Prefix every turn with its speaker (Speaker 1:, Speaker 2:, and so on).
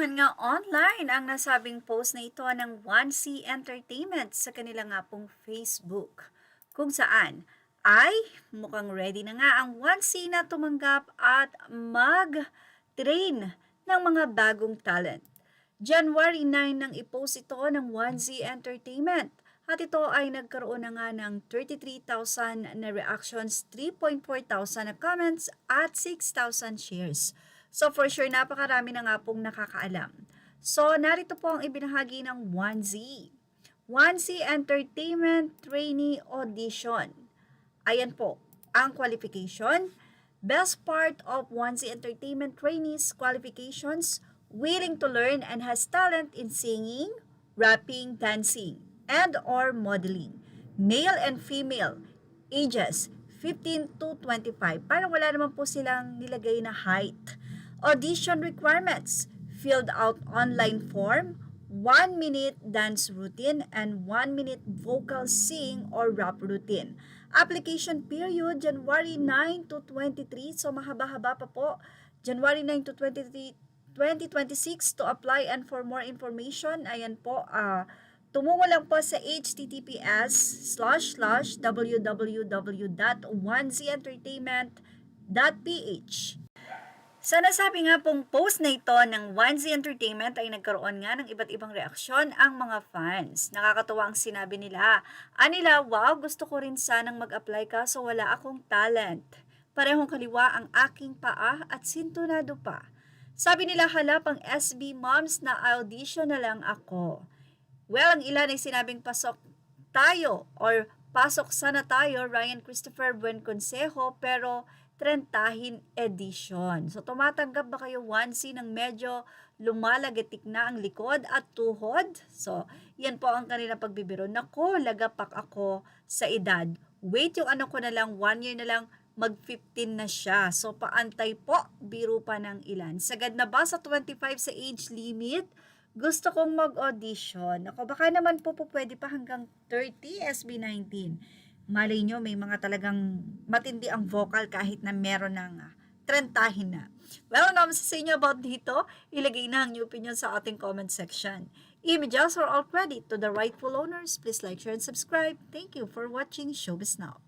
Speaker 1: Nagustuhan nga online ang nasabing post na ito ng 1C Entertainment sa kanila nga pong Facebook, kung saan ay mukhang ready na nga ang 1C na tumanggap at mag-train ng mga bagong talent. January 9 nang ipost ito ng 1Z Entertainment at ito ay nagkaroon na nga ng 33,000 na reactions, 3.4 thousand na comments at 6,000 shares. So for sure, napakarami na nga pong nakakaalam. So narito po ang ibinahagi ng 1Z. 1Z Entertainment Trainee Audition. Ayan po, ang qualification. Best part of 1Z Entertainment Trainees qualifications, willing to learn and has talent in singing, rapping, dancing, and or modeling. Male and female, ages 15 to 25. Parang wala naman po silang nilagay na height. Audition requirements, filled out online form, 1-minute dance routine, and 1-minute vocal sing or rap routine. Application period, January 9 to 23. So mahaba-haba pa po. January 9 to 23, 2026 to apply, and for more information, ayan po, tumungo lang po sa https://www.1zentertainment.ph. Sa nasabi nga pong post na ito ng 1Z Entertainment ay nagkaroon nga ng iba't ibang reaksyon ang mga fans. Nakakatuwa ang sinabi nila. Anila, wow, gusto ko rin sanang mag-apply kaso wala akong talent. Parehong kaliwa ang aking paa at sintonado pa. Sabi nila, hala pang SB Moms na audition na lang ako. Well, ang ilan ay sinabing pasok tayo or pasok sana tayo, Ryan Christopher Buen Consejo, pero Trentahin Edition. So, tumatanggap ba kayo 1C ng medyo lumalagatik na ang likod at tuhod? So, yan po ang kanila pagbibiro. Nako, lagapak ako sa edad. Wait, yung ano ko na lang, 1 year na lang, mag-15 na siya. So, paantay po, biro pa ng ilan. Sagad na ba sa 25 sa age limit? Gusto kong mag-audition. Ako, baka naman po pwede pa hanggang 30 SB19. Malay nyo, may mga talagang matindi ang vocal kahit na meron ng trentahin na. Well, ano sa inyo about dito? Ilagay na ang inyong opinion sa ating comment section. Images are all credit to the rightful owners. Please like, share, and subscribe. Thank you for watching Showbiz Now.